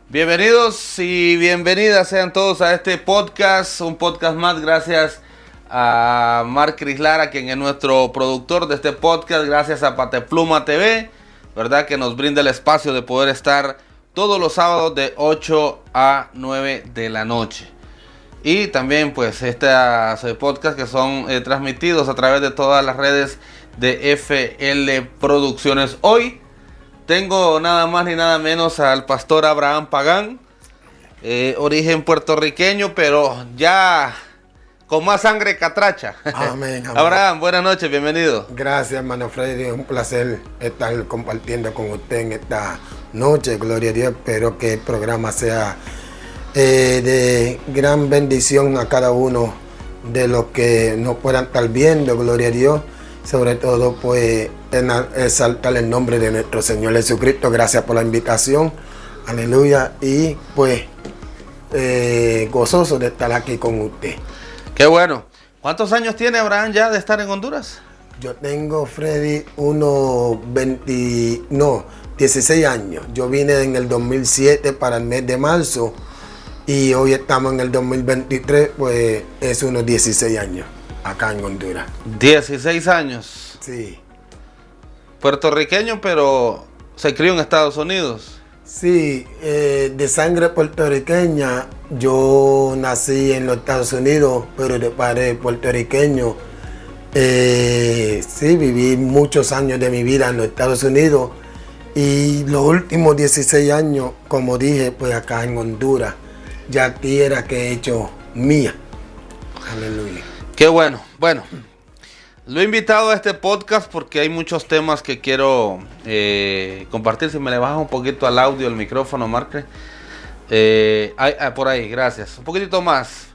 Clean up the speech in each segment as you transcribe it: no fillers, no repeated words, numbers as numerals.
Bienvenidos y bienvenidas sean todos a este podcast, un podcast más gracias a Marc Crislara, quien es nuestro productor de este podcast, gracias a Patepluma TV, verdad que nos brinda el espacio de poder estar todos los sábados de 8 a 9 de la noche. Y también pues estos podcasts que son transmitidos a través de todas las redes de FL Producciones. Hoy tengo nada más ni nada menos al pastor Abraham Pagán, origen puertorriqueño, pero ya con más sangre catracha. Amén, amén. Abraham, buenas noches, bienvenido. Gracias, hermano Freddy, es un placer estar compartiendo con usted en esta noche, gloria a Dios. Espero que el programa sea de gran bendición a cada uno de los que nos puedan estar viendo, gloria a Dios. Sobre todo, pues, exaltar el nombre de nuestro Señor Jesucristo. Gracias por la invitación. Aleluya. Y, pues, gozoso de estar aquí con usted. Qué bueno. ¿Cuántos años tiene Abraham ya de estar en Honduras? Yo tengo, Freddy, 16 años. Yo vine en el 2007 para el mes de marzo. Y hoy estamos en el 2023, pues, es unos 16 años. Acá en Honduras. 16 años. Sí. Puertorriqueño, pero se crió en Estados Unidos. Sí, de sangre puertorriqueña. Yo nací en los Estados Unidos, pero de padre puertorriqueño. Sí, viví muchos años de mi vida en los Estados Unidos. Y los últimos 16 años, como dije, pues acá en Honduras. Ya tierra que he hecho mía. Aleluya. Qué bueno. Bueno, lo he invitado a este podcast porque hay muchos temas que quiero compartir. Si me le bajas un poquito al audio, el micrófono, Marc. Por ahí, gracias. Un poquitito más.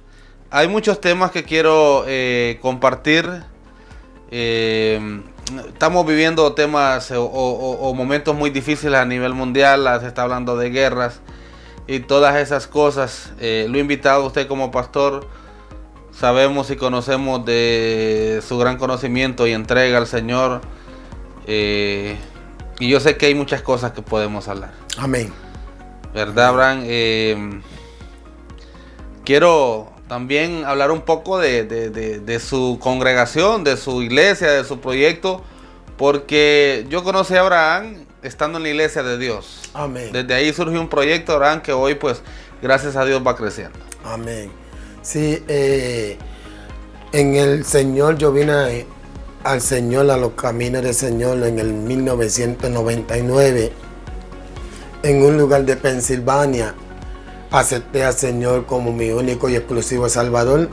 Hay muchos temas que quiero compartir. Estamos viviendo temas o momentos muy difíciles a nivel mundial. Se está hablando de guerras y todas esas cosas. Lo he invitado a usted como pastor. Sabemos y conocemos de su gran conocimiento y entrega al Señor. Y yo sé que hay muchas cosas que podemos hablar. Amén. ¿Verdad, Abraham? Quiero también hablar un poco de su congregación, de su iglesia, de su proyecto. Porque yo conocí a Abraham estando en la iglesia de Dios. Amén. Desde ahí surgió un proyecto, Abraham, que hoy, pues, gracias a Dios va creciendo. Amén. Sí, en el Señor, yo vine al Señor, a los caminos del Señor en el 1999, en un lugar de Pensilvania. Acepté al Señor como mi único y exclusivo Salvador.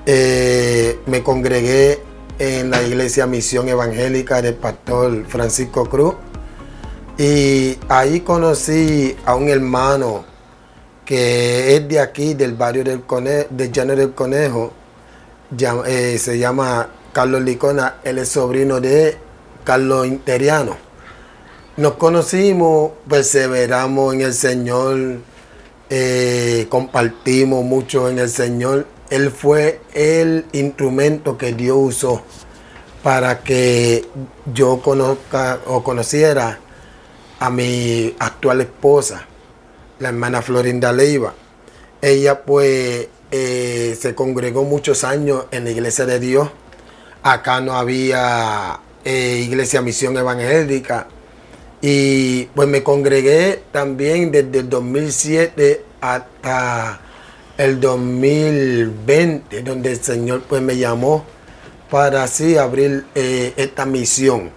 Me congregué en la iglesia Misión Evangélica del pastor Francisco Cruz. Y ahí conocí a un hermano que es de aquí, del barrio del Llano del Conejo. Se llama Carlos Licona. Él es sobrino de Carlos Interiano. Nos conocimos, perseveramos en el Señor, compartimos mucho en el Señor. Él fue el instrumento que Dios usó para que yo conociera a mi actual esposa, la hermana Florinda Leiva. Ella pues se congregó muchos años en la iglesia de Dios. Acá no había iglesia Misión Evangélica. Y pues me congregué también desde el 2007 hasta el 2020, donde el Señor pues me llamó para así abrir esta misión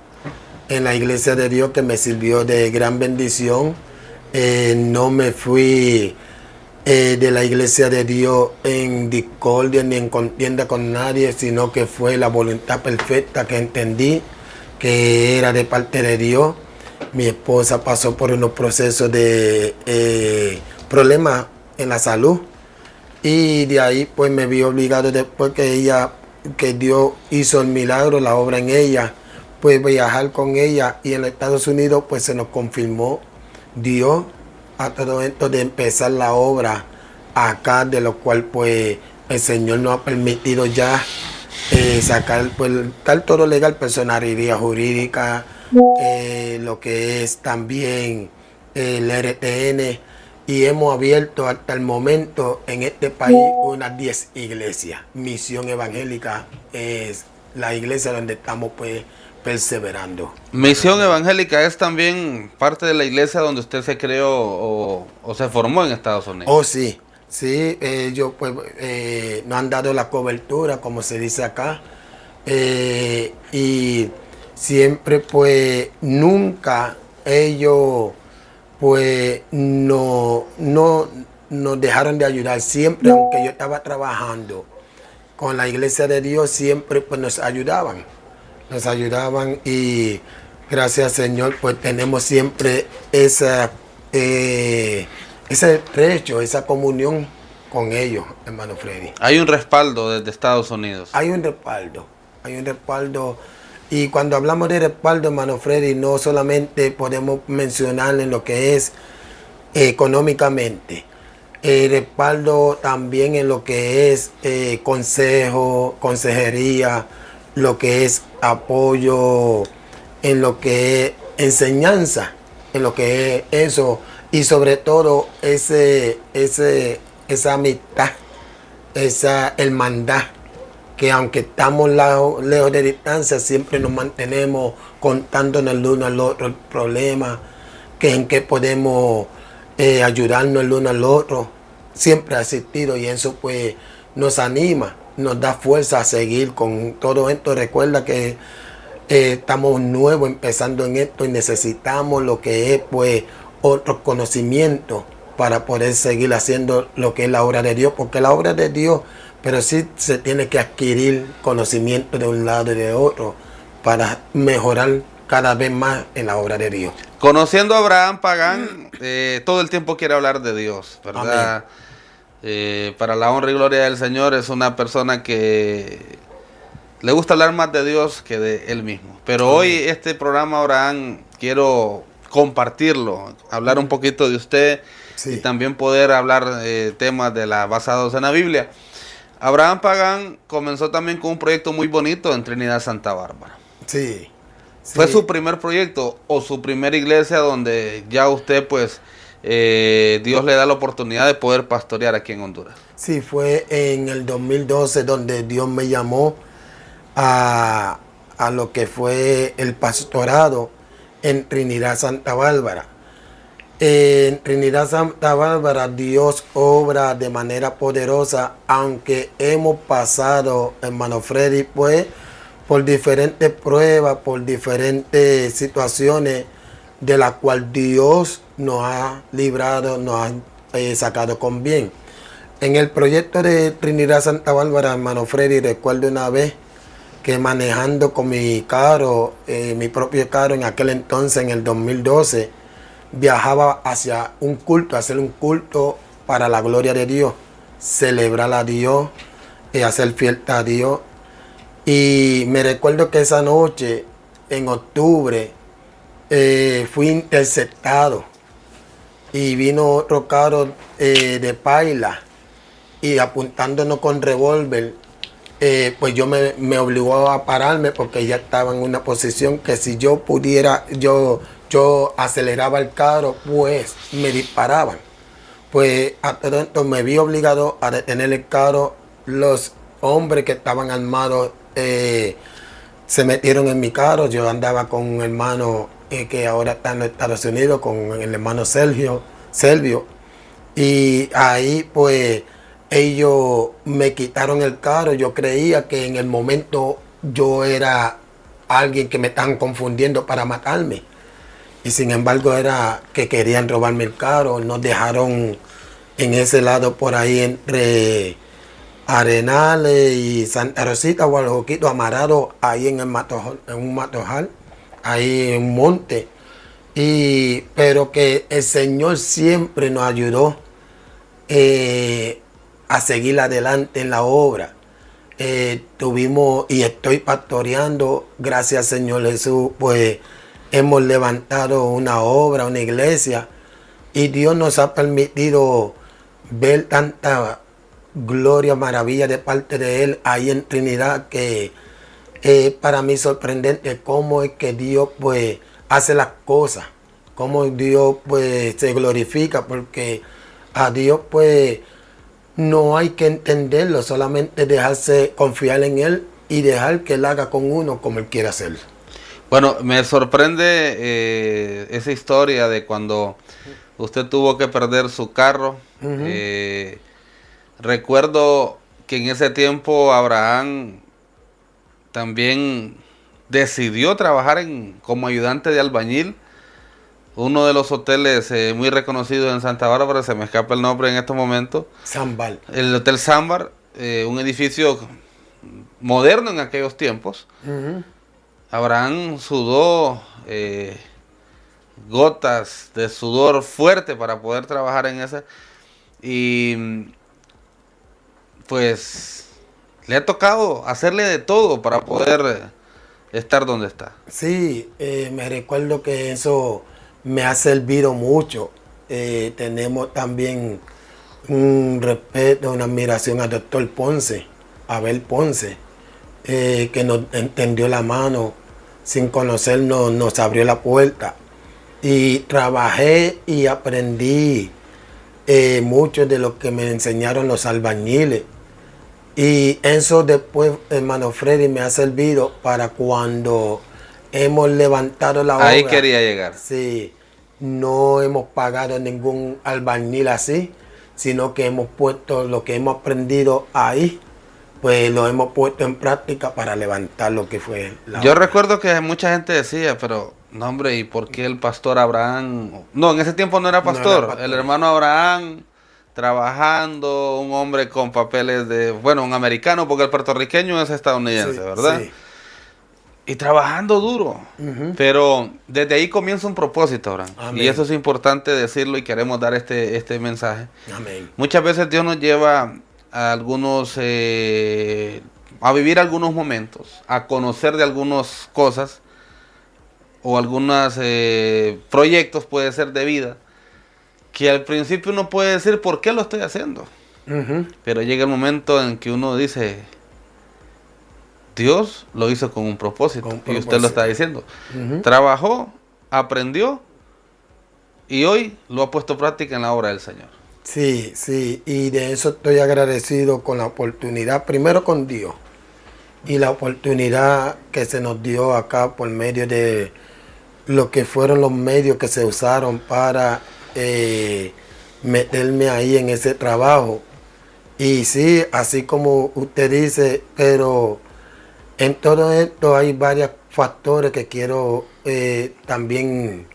en la iglesia de Dios, que me sirvió de gran bendición. No me fui de la iglesia de Dios en discordia ni en contienda con nadie, sino que fue la voluntad perfecta que entendí que era de parte de Dios. Mi esposa pasó por unos procesos de problemas en la salud, y de ahí pues me vi obligado, después que Dios hizo el milagro, la obra en ella, pues viajar con ella. Y en los Estados Unidos pues se nos confirmó Dios a todo esto de empezar la obra acá, de lo cual pues el Señor nos ha permitido ya sacar, pues, tal todo legal, personalidad jurídica, lo que es también el RTN, y hemos abierto hasta el momento en este país unas 10 iglesias. Misión Evangélica es la iglesia donde estamos pues perseverando. Misión Evangélica es también parte de la iglesia donde usted se creó o se formó en Estados Unidos. Oh, sí, sí, ellos pues nos han dado la cobertura, como se dice acá, y siempre pues nunca ellos pues no nos dejaron de ayudar. Siempre, aunque yo estaba trabajando con la iglesia de Dios, siempre pues nos ayudaban y gracias Señor pues tenemos siempre ese estrecho, esa comunión con ellos, hermano Freddy. Hay un respaldo desde Estados Unidos. Hay un respaldo. Y cuando hablamos de respaldo, hermano Freddy, no solamente podemos mencionar en lo que es económicamente, respaldo también en lo que es consejería, lo que es apoyo, en lo que es enseñanza, en lo que es eso, y sobre todo esa amistad, esa hermandad, que aunque estamos lejos de distancia, siempre nos mantenemos contándonos el uno al otro el problema, que en qué podemos ayudarnos el uno al otro. Siempre ha existido y eso pues nos anima, nos da fuerza a seguir con todo esto. Recuerda que estamos nuevos empezando en esto y necesitamos lo que es pues otro conocimiento para poder seguir haciendo lo que es la obra de Dios, porque la obra de Dios, pero sí se tiene que adquirir conocimiento de un lado y de otro para mejorar cada vez más en la obra de Dios. Conociendo a Abraham Pagán, todo el tiempo quiere hablar de Dios, ¿verdad? Para la honra y gloria del Señor, es una persona que le gusta hablar más de Dios que de él mismo. Pero Amén. Hoy este programa, Abraham, quiero compartirlo, hablar un poquito de usted, Sí. y también poder hablar temas basados en la Biblia. Abraham Pagán comenzó también con un proyecto muy bonito en Trinidad Santa Bárbara. Sí. ¿Fue su primer proyecto o su primera iglesia donde ya usted pues Dios le da la oportunidad de poder pastorear aquí en Honduras? Sí, fue en el 2012 donde Dios me llamó a lo que fue el pastorado en Trinidad Santa Bárbara. En Trinidad Santa Bárbara Dios obra de manera poderosa, aunque hemos pasado, hermano Freddy, pues por diferentes pruebas, por diferentes situaciones de las cuales Dios nos ha librado, nos ha sacado con bien. En el proyecto de Trinidad Santa Bárbara, hermano Freddy, recuerdo una vez que manejando con mi carro, mi propio carro en aquel entonces, en el 2012, viajaba hacia un culto, hacer un culto para la gloria de Dios, celebrar a Dios, hacer fiesta a Dios. Y me recuerdo que esa noche, en octubre, fui interceptado y vino otro carro de paila y apuntándonos con revólver, pues me obligó a pararme porque ya estaba en una posición que si yo pudiera, yo aceleraba el carro, pues me disparaban. Pues a todo esto me vi obligado a detener el carro. Los hombres que estaban armados se metieron en mi carro. Yo andaba con un hermano que ahora está en los Estados Unidos, con el hermano Servio. Y ahí pues ellos me quitaron el carro. Yo creía que en el momento yo era alguien que me estaban confundiendo para matarme. Y sin embargo era que querían robarme el carro. Nos dejaron en ese lado por ahí entre Arenales y Santa Rosita, Guadaluquito, amarrado ahí en un matojal, ahí en un monte. Pero que el Señor siempre nos ayudó a seguir adelante en la obra. Tuvimos y estoy pastoreando, gracias al Señor Jesús, pues hemos levantado una obra, una iglesia, y Dios nos ha permitido ver tanta gloria, maravilla de parte de Él ahí en Trinidad, que es para mí sorprendente cómo es que Dios pues hace las cosas cómo Dios pues se glorifica, porque a Dios pues no hay que entenderlo, solamente dejarse confiar en Él y dejar que Él haga con uno como Él quiere hacerlo. Bueno, me sorprende esa historia de cuando usted tuvo que perder su carro. Recuerdo que en ese tiempo Abraham también decidió trabajar como ayudante de albañil. Uno de los hoteles muy reconocidos en Santa Bárbara, se me escapa el nombre en estos momentos. Zambal. El Hotel Zambar, un edificio moderno en aquellos tiempos. Abraham sudó gotas de sudor fuerte para poder trabajar en esa. Y pues le ha tocado hacerle de todo para poder estar donde está. Sí, me recuerdo que eso me ha servido mucho. Tenemos también un respeto, una admiración al doctor Ponce, Abel Ponce, que nos entendió la mano, sin conocernos, nos abrió la puerta. Y trabajé y aprendí mucho de lo que me enseñaron los albañiles. Y eso después, hermano Freddy, me ha servido para cuando hemos levantado la obra. Ahí quería llegar. Sí, no hemos pagado ningún albañil así, sino que hemos puesto lo que hemos aprendido ahí, pues lo hemos puesto en práctica para levantar lo que fue la Yo obra. recuerdo que mucha gente decía, pero no hombre, ¿y por qué el pastor Abraham? No, en ese tiempo no era pastor, No era pastor. el hermano Abraham trabajando, un hombre con papeles de, bueno, un americano, porque el puertorriqueño es estadounidense, Sí, ¿verdad? sí. Y trabajando duro. Pero desde ahí comienza un propósito, Abraham. Amén. Y eso es importante decirlo y queremos dar este mensaje. Amén. Muchas veces Dios nos lleva a algunos, a vivir algunos momentos, a conocer de algunas cosas o algunos proyectos, puede ser de vida, que al principio uno puede decir, ¿por qué lo estoy haciendo? Pero llega el momento en que uno dice, Dios lo hizo con un propósito. Con un Y usted lo está diciendo. Trabajó, aprendió y hoy lo ha puesto en práctica en la obra del Señor. Sí, sí, y de eso estoy agradecido con la oportunidad, primero con Dios, y la oportunidad que se nos dio acá por medio de lo que fueron los medios que se usaron para meterme ahí en ese trabajo. Y sí, así como usted dice, pero en todo esto hay varios factores que quiero también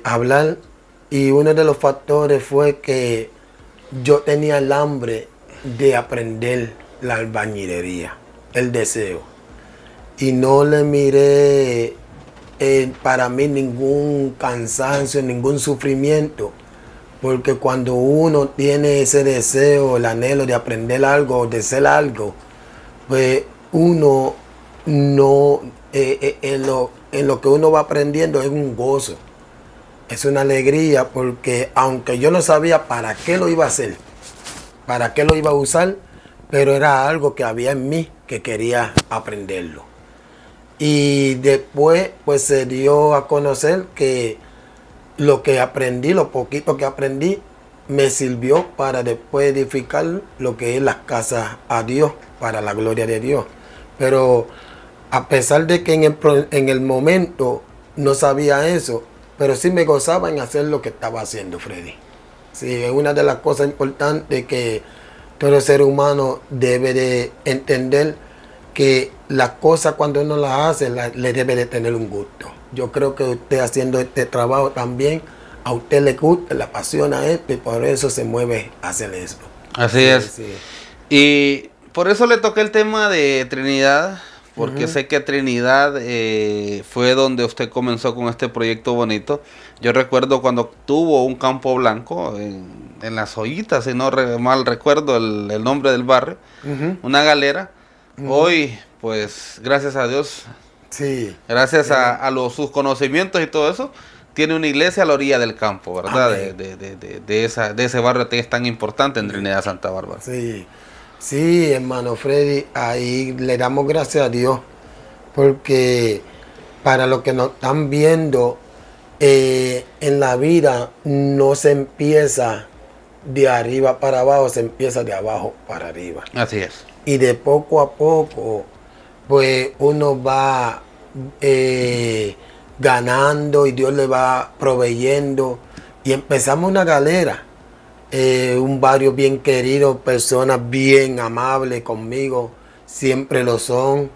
hablar. Y uno de los factores fue que yo tenía el hambre de aprender la albañilería, el deseo. Y no le miré para mí ningún cansancio, ningún sufrimiento. Porque cuando uno tiene ese deseo, el anhelo de aprender algo, de ser algo, pues uno no, en lo que uno va aprendiendo es un gozo. Es una alegría porque aunque yo no sabía para qué lo iba a hacer, para qué lo iba a usar, pero era algo que había en mí que quería aprenderlo. Y después pues se dio a conocer que lo que aprendí, lo poquito que aprendí, me sirvió para después edificar lo que es las casas a Dios, para la gloria de Dios. Pero a pesar de que en el momento no sabía eso, pero sí me gozaba en hacer lo que estaba haciendo, Freddy. Sí, es una de las cosas importantes que todo ser humano debe de entender, que las cosas cuando uno las hace, le debe de tener un gusto. Yo creo que usted haciendo este trabajo también, a usted le gusta, le apasiona esto y por eso se mueve a hacer eso. Así Sí, es. sí. Y por eso le toqué el tema de Trinidad, porque sé que Trinidad fue donde usted comenzó con este proyecto bonito. Yo recuerdo cuando tuvo un campo blanco en Las Ollitas, si no mal recuerdo el nombre del barrio, una galera. Hoy, pues, gracias a Dios, Sí. gracias a sus conocimientos y todo eso, tiene una iglesia a la orilla del campo, ¿verdad? Amén. De ese barrio que es tan importante en Trinidad Santa Bárbara. Sí, sí, hermano Freddy, ahí le damos gracias a Dios, porque para los que nos están viendo, en la vida no se empieza de arriba para abajo, se empieza de abajo para arriba. Así es. Y de poco a poco, pues uno va ganando y Dios le va proveyendo. Y empezamos una galera, un barrio bien querido, personas bien amables conmigo, siempre lo son.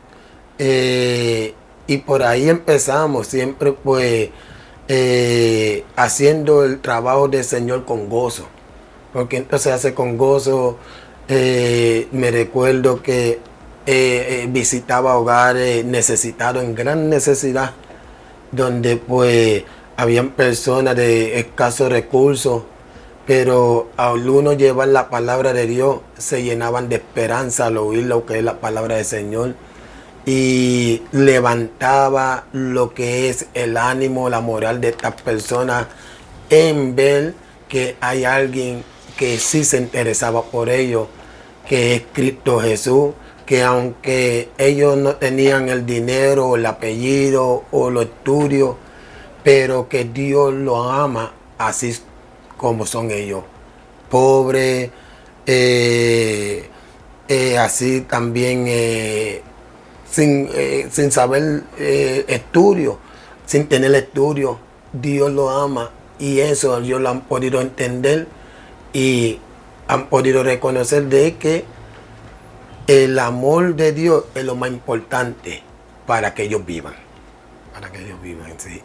Y por ahí empezamos, siempre pues haciendo el trabajo del Señor con gozo. Porque entonces hace con gozo. Me recuerdo que visitaba hogares necesitados, en gran necesidad, donde pues habían personas de escasos recursos, pero al uno llevar la palabra de Dios se llenaban de esperanza al oír lo que es la palabra del Señor y levantaba lo que es el ánimo, la moral de estas personas en ver que hay alguien que sí se interesaba por ellos, que es Cristo Jesús, que aunque ellos no tenían el dinero, o el apellido o los estudios, pero que Dios los ama así como son ellos, pobres, así también sin saber estudio, sin tener estudio, Dios lo ama y eso ellos lo han podido entender y han podido reconocer de que el amor de Dios es lo más importante para que ellos vivan, sí.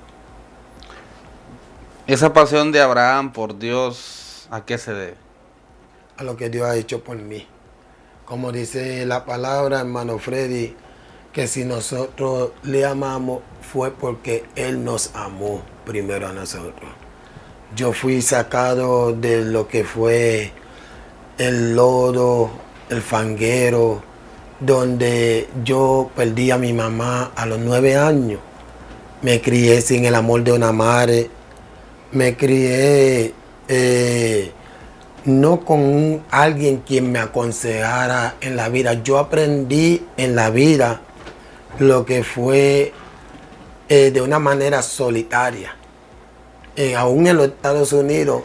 Esa pasión de Abraham por Dios, ¿a qué se debe? A lo que Dios ha hecho por mí. Como dice la palabra, hermano Freddy, que si nosotros le amamos fue porque Él nos amó primero a nosotros. Yo fui sacado de lo que fue el lodo, el fanguero, donde yo perdí a mi mamá a los 9 años. Me crié sin el amor de una madre. Me crié no con alguien quien me aconsejara en la vida. Yo aprendí en la vida lo que fue de una manera solitaria. Aún en los Estados Unidos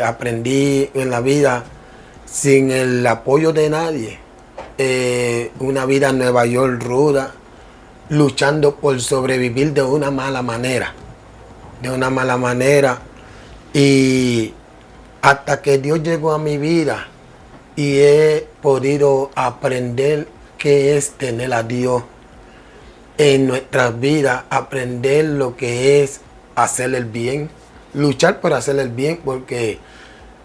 aprendí en la vida sin el apoyo de nadie. Una vida en Nueva York ruda, luchando por sobrevivir de una mala manera. Y hasta que Dios llegó a mi vida y he podido aprender qué es tener a Dios en nuestras vidas, aprender lo que es hacer el bien, luchar por hacer el bien, porque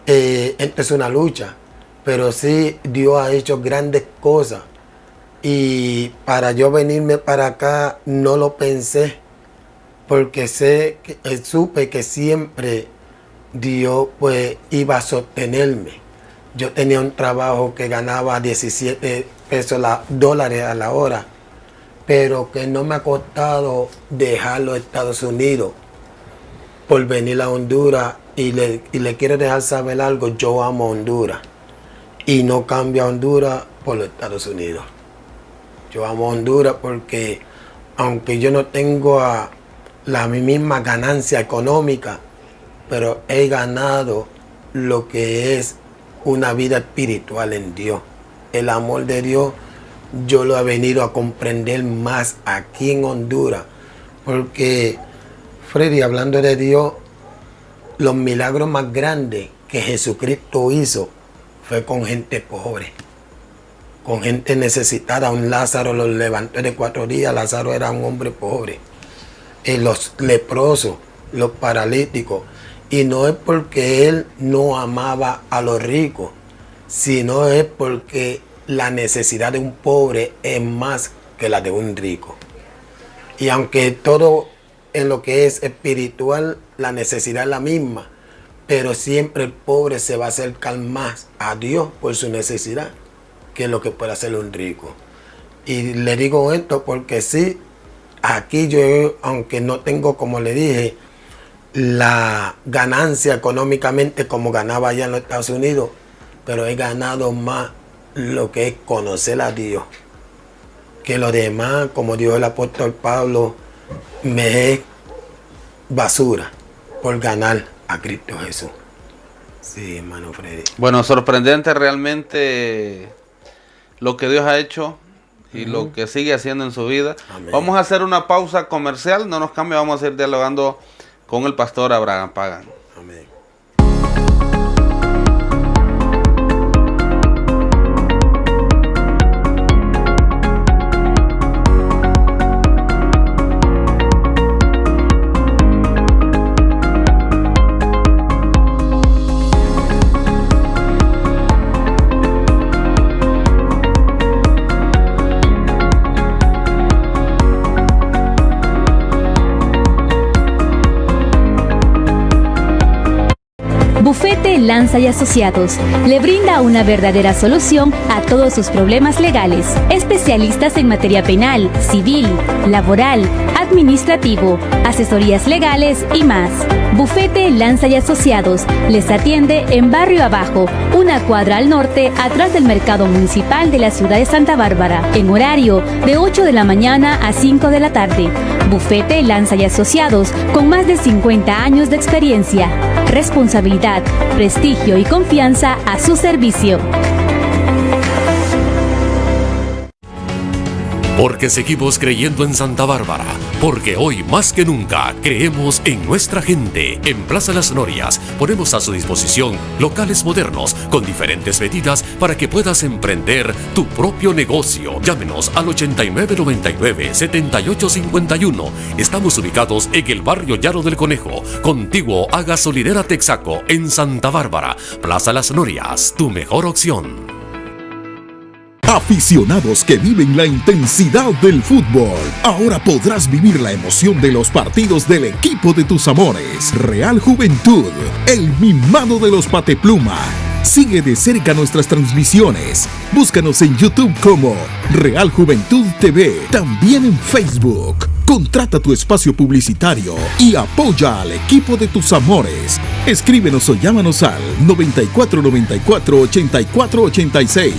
esto es una lucha, pero sí Dios ha hecho grandes cosas y para yo venirme para acá no lo pensé, porque supe que siempre Dios pues iba a sostenerme. Yo tenía un trabajo que ganaba 17 dólares a la hora, pero que no me ha costado dejar los Estados Unidos por venir a Honduras y le quiero dejar saber algo, yo amo Honduras y no cambio a Honduras por los Estados Unidos. Yo amo Honduras porque aunque yo no tengo la misma ganancia económica, pero he ganado lo que es una vida espiritual en Dios. El amor de Dios yo lo he venido a comprender más aquí en Honduras, porque Freddy, hablando de Dios, los milagros más grandes que Jesucristo hizo fue con gente pobre, con gente necesitada. Un Lázaro lo levantó de 4 días, Lázaro era un hombre pobre. Los leprosos, los paralíticos, y no es porque él no amaba a los ricos, sino es porque la necesidad de un pobre es más que la de un rico. Y aunque todo en lo que es espiritual, la necesidad es la misma, pero siempre el pobre se va a acercar más a Dios por su necesidad que lo que puede hacer un rico. Y le digo esto porque sí, aquí yo, aunque no tengo, como le dije, la ganancia económicamente como ganaba allá en los Estados Unidos, pero he ganado más lo que es conocer a Dios, que lo demás, como dijo el apóstol Pablo, me he basura por ganar a Cristo Jesús. Sí, hermano Freddy. Bueno, sorprendente realmente lo que Dios ha hecho y lo que sigue haciendo en su vida. Amén. Vamos a hacer una pausa comercial, no nos cambie, vamos a ir dialogando con el pastor Abraham Pagán. Amén. Bufete Lanza y Asociados le brinda una verdadera solución a todos sus problemas legales. Especialistas en materia penal, civil, laboral, administrativo, asesorías legales y más. Bufete Lanza y Asociados les atiende en Barrio Abajo, una cuadra al norte, atrás del Mercado Municipal de la ciudad de Santa Bárbara, en horario de 8 de la mañana a 5 de la tarde. Bufete Lanza y Asociados, con más de 50 años de experiencia, responsabilidad, prestigio y confianza a su servicio. Porque seguimos creyendo en Santa Bárbara, porque hoy más que nunca creemos en nuestra gente. En Plaza Las Norias ponemos a su disposición locales modernos con diferentes medidas para que puedas emprender tu propio negocio. Llámenos al 8999-7851. Estamos ubicados en el barrio Llano del Conejo, contiguo a Gasolinera Texaco en Santa Bárbara. Plaza Las Norias, tu mejor opción. Aficionados que viven la intensidad del fútbol, ahora podrás vivir la emoción de los partidos del equipo de tus amores. Real Juventud, el mimado de los Patepluma. Sigue de cerca nuestras transmisiones. Búscanos en YouTube como Real Juventud TV, también en Facebook. Contrata tu espacio publicitario y apoya al equipo de tus amores. Escríbenos o llámanos al 9494-8486.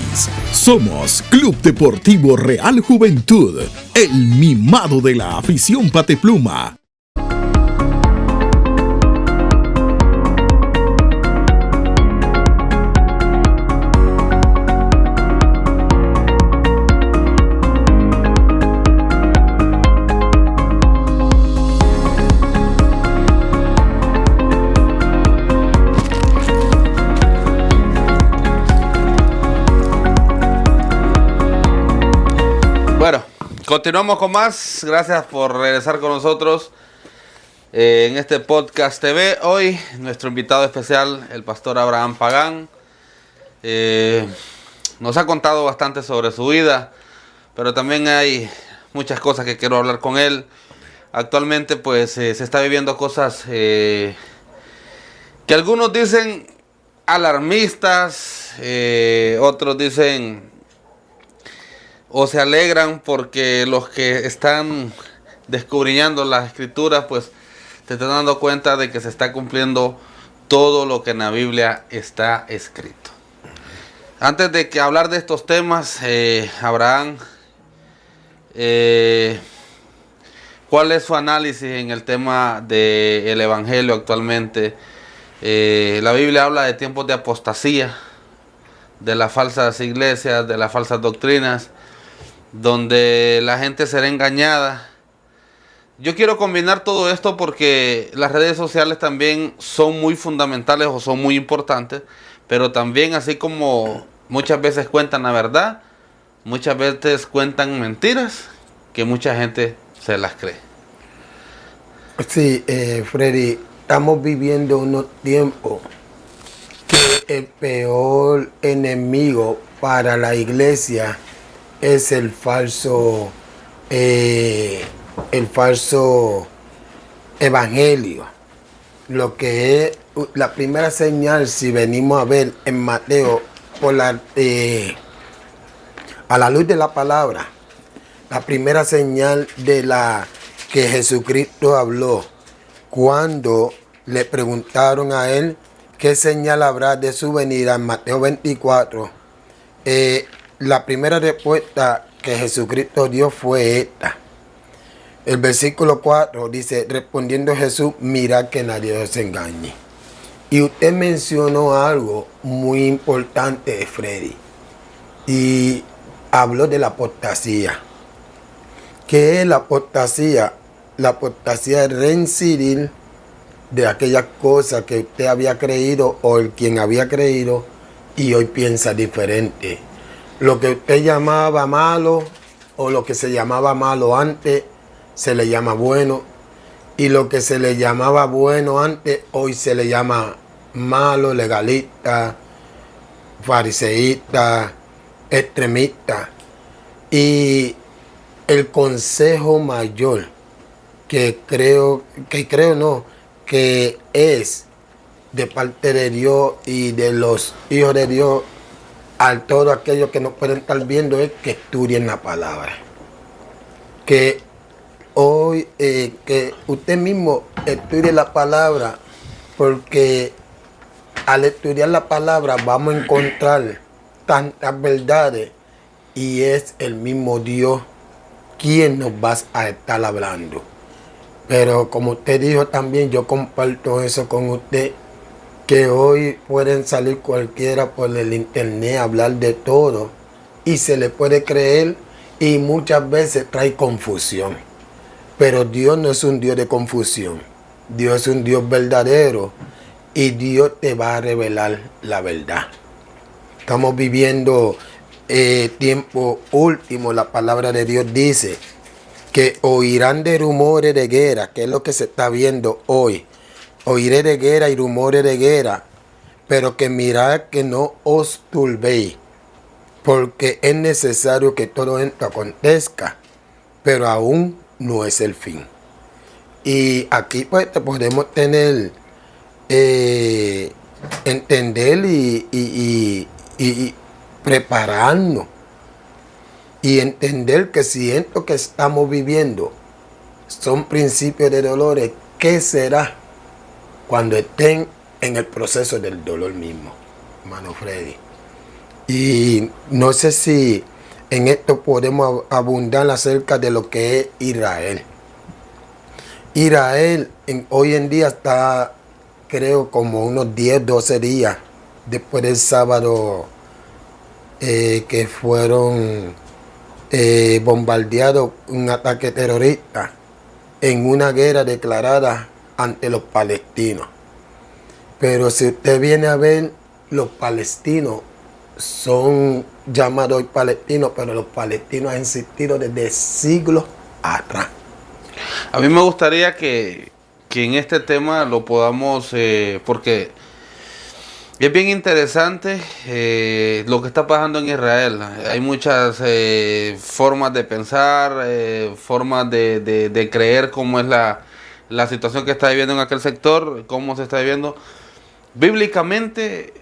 Somos Club Deportivo Real Juventud, el mimado de la afición Patepluma. Bueno, continuamos con más. Gracias por regresar con nosotros en este podcast TV. Hoy nuestro invitado especial, el pastor Abraham Pagán, nos ha contado bastante sobre su vida, pero también hay muchas cosas que quiero hablar con él. Actualmente pues se está viviendo cosas que algunos dicen alarmistas, otros dicen o se alegran porque los que están descubriendo las escrituras pues te están dando cuenta de que se está cumpliendo todo lo que en la Biblia está escrito. Antes de que hablar de estos temas, Abraham, ¿cuál es su análisis en el tema del Evangelio actualmente? La Biblia habla de tiempos de apostasía, de las falsas iglesias, de las falsas doctrinas, donde la gente será engañada. Yo quiero combinar todo esto porque las redes sociales también son muy fundamentales o son muy importantes, pero también así como muchas veces cuentan la verdad, muchas veces cuentan mentiras que mucha gente se las cree. Sí, Freddy, estamos viviendo unos tiempos que el peor enemigo para la iglesia es el falso evangelio. Lo que es la primera señal, si venimos a ver en Mateo, a la luz de la palabra, la primera señal de la que Jesucristo habló cuando le preguntaron a él qué señal habrá de su venida en Mateo 24. La primera respuesta que Jesucristo dio fue esta: El versículo 4 dice, respondiendo Jesús, mira que nadie os engañe. Y usted mencionó algo muy importante, Freddy, y habló de la apostasía. ¿Qué es la apostasía? La apostasía es reincidir de aquellas cosas que usted había creído o el quien había creído y hoy piensa diferente. Lo que usted llamaba malo o lo que se llamaba malo antes se le llama bueno, y lo que se le llamaba bueno antes hoy se le llama malo, legalista, fariseísta, extremista. Y el consejo mayor que es de parte de Dios y de los hijos de Dios a todos aquellos que nos pueden estar viendo es que estudien la palabra. Que hoy, que usted mismo estudie la palabra, porque al estudiar la palabra vamos a encontrar tantas verdades y es el mismo Dios quien nos va a estar hablando. Pero como usted dijo también, yo comparto eso con usted, que hoy pueden salir cualquiera por el internet a hablar de todo y se le puede creer y muchas veces trae confusión. Pero Dios no es un Dios de confusión. Dios es un Dios verdadero y Dios te va a revelar la verdad. Estamos viviendo tiempo último. La palabra de Dios dice que oirán de rumores de guerra, que es lo que se está viendo hoy. Oiré de guerra y rumores de guerra, pero que mirad que no os turbéis, porque es necesario que todo esto acontezca, pero aún no es el fin. Y aquí pues podemos tener, entender y prepararnos y entender que si esto que estamos viviendo son principios de dolores, ¿qué será cuando estén en el proceso del dolor mismo, hermano Freddy? Y no sé si en esto podemos abundar acerca de lo que es Israel. Israel hoy en día está, creo, como unos 10, 12 días después del sábado que fueron bombardeados, un ataque terrorista en una guerra declarada ante los palestinos. Pero si usted viene a ver, los palestinos son llamados hoy palestinos, pero los palestinos han existido desde siglos atrás. A mí me gustaría que en este tema lo podamos, porque es bien interesante lo que está pasando en Israel. Hay muchas formas de pensar, formas de creer cómo es la situación que está viviendo en aquel sector, cómo se está viviendo. Bíblicamente,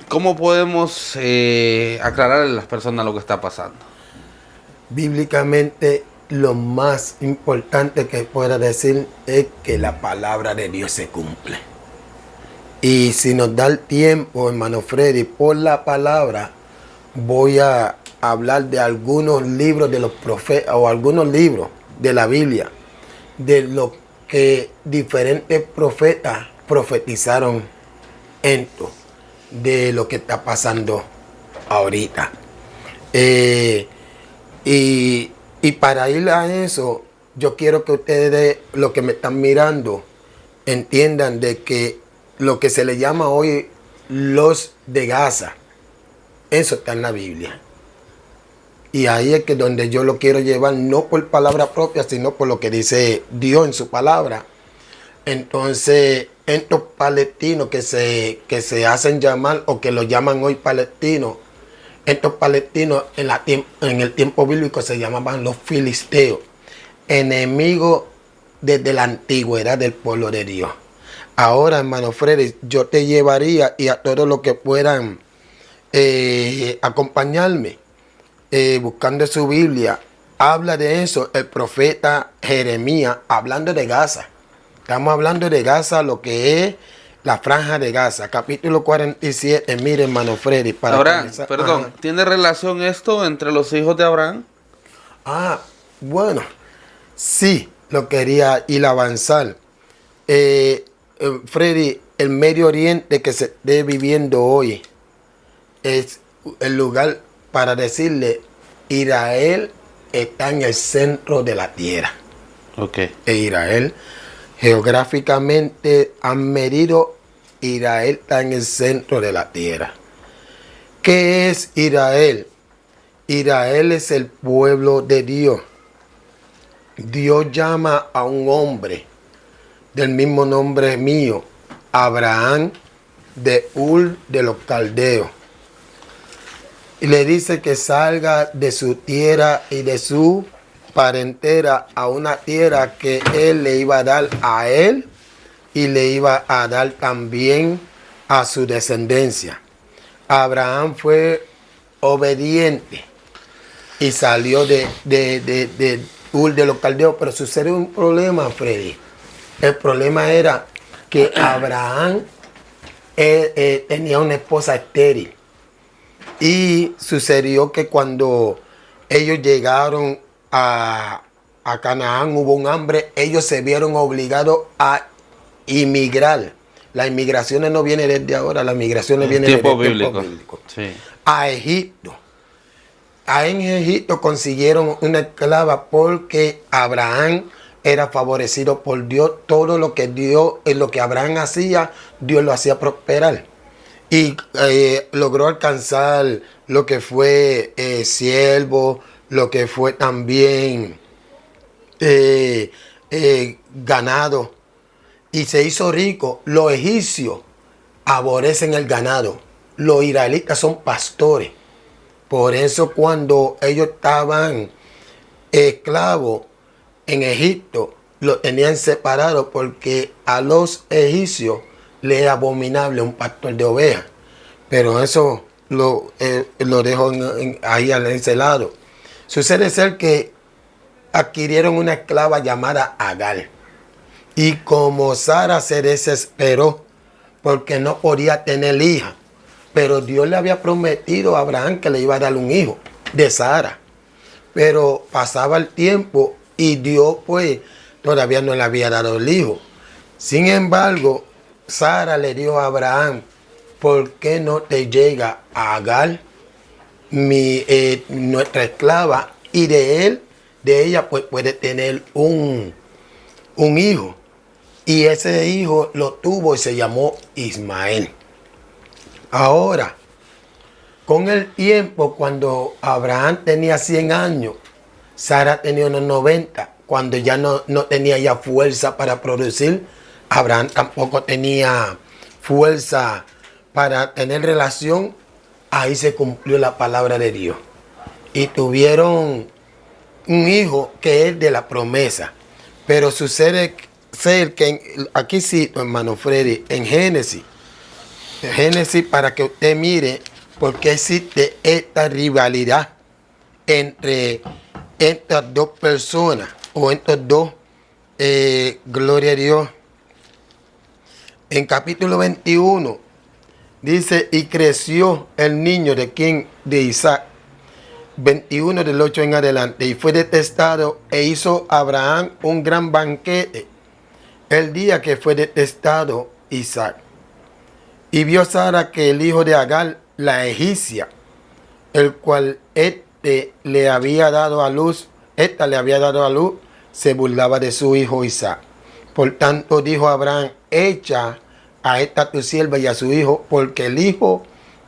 ¿cómo podemos aclararle a las personas lo que está pasando? Bíblicamente, lo más importante que pueda decir es que la palabra de Dios se cumple. Y si nos da el tiempo, hermano Freddy, por la palabra, voy a hablar de algunos libros de los profetas o algunos libros de la Biblia, de lo que diferentes profetas profetizaron esto, de lo que está pasando ahorita. Y para ir a eso, yo quiero que ustedes, los que me están mirando, entiendan de que lo que se le llama hoy los de Gaza, eso está en la Biblia. Y ahí es que donde yo lo quiero llevar, no por palabra propia, sino por lo que dice Dios en su palabra. Entonces, estos palestinos que se hacen llamar o que los llaman hoy palestinos, estos palestinos en el tiempo bíblico se llamaban los filisteos, enemigos desde la antigüedad del pueblo de Dios. Ahora, hermano Freddy, yo te llevaría y a todos los que puedan acompañarme buscando su Biblia, habla de eso el profeta Jeremías, hablando de Gaza. Estamos hablando de Gaza, lo que es la franja de Gaza, capítulo 47. Mire, hermano Freddy, para Abraham, perdón, ¿tiene relación esto entre los hijos de Abraham? Bueno, sí, lo quería ir a avanzar. Freddy, el Medio Oriente que se esté viviendo hoy es el lugar para decirle, Israel está en el centro de la tierra. Okay. Israel, geográficamente han medido, Israel está en el centro de la tierra. ¿Qué es Israel? Israel es el pueblo de Dios. Dios llama a un hombre del mismo nombre mío, Abraham, de Ur de los Caldeos. Y le dice que salga de su tierra y de su parentela a una tierra que él le iba a dar a él y le iba a dar también a su descendencia. Abraham fue obediente y salió de Ur de los Caldeos, pero sucede un problema, Freddy. El problema era que Abraham tenía una esposa estéril. Y sucedió que cuando ellos llegaron a Canaán, hubo un hambre, ellos se vieron obligados a inmigrar. Las inmigraciones no vienen desde ahora, las migraciones vienen desde el tiempo bíblico. Sí. A Egipto. En Egipto consiguieron una esclava porque Abraham era favorecido por Dios. Todo lo que lo que Abraham hacía, Dios lo hacía prosperar. Y logró alcanzar lo que fue siervo, lo que fue también ganado. Y se hizo rico. Los egipcios aborrecen el ganado. Los israelitas son pastores. Por eso cuando ellos estaban esclavos en Egipto, los tenían separados porque a los egipcios le era abominable un pastor de ovejas. Pero eso lo dejo ahí a ese lado. Sucede ser que adquirieron una esclava llamada Agar. Y como Sara se desesperó porque no podía tener hija, pero Dios le había prometido a Abraham que le iba a dar un hijo de Sara. Pero pasaba el tiempo y Dios pues todavía no le había dado el hijo. Sin embargo, Sara le dijo a Abraham, ¿por qué no te llega a Agar, nuestra esclava, y de ella pues puede tener un hijo? Y ese hijo lo tuvo y se llamó Ismael. Ahora, con el tiempo, cuando Abraham tenía 100 años, Sara tenía unos 90, cuando ya no tenía ya fuerza para producir, Abraham tampoco tenía fuerza para tener relación, ahí se cumplió la palabra de Dios. Y tuvieron un hijo que es de la promesa. Pero sucede ser que aquí cito, hermano Freddy, en Génesis, para que usted mire por qué existe esta rivalidad entre estas dos personas o estos dos, gloria a Dios. En capítulo 21 dice, y creció el niño de Isaac, 21 del 8 en adelante, y fue detestado, e hizo Abraham un gran banquete el día que fue detestado Isaac. Y vio Sara que el hijo de Agar, la egipcia, el cual le había dado a luz, se burlaba de su hijo Isaac. Por tanto dijo Abraham, echa a esta tu sierva y a su hijo, porque el hijo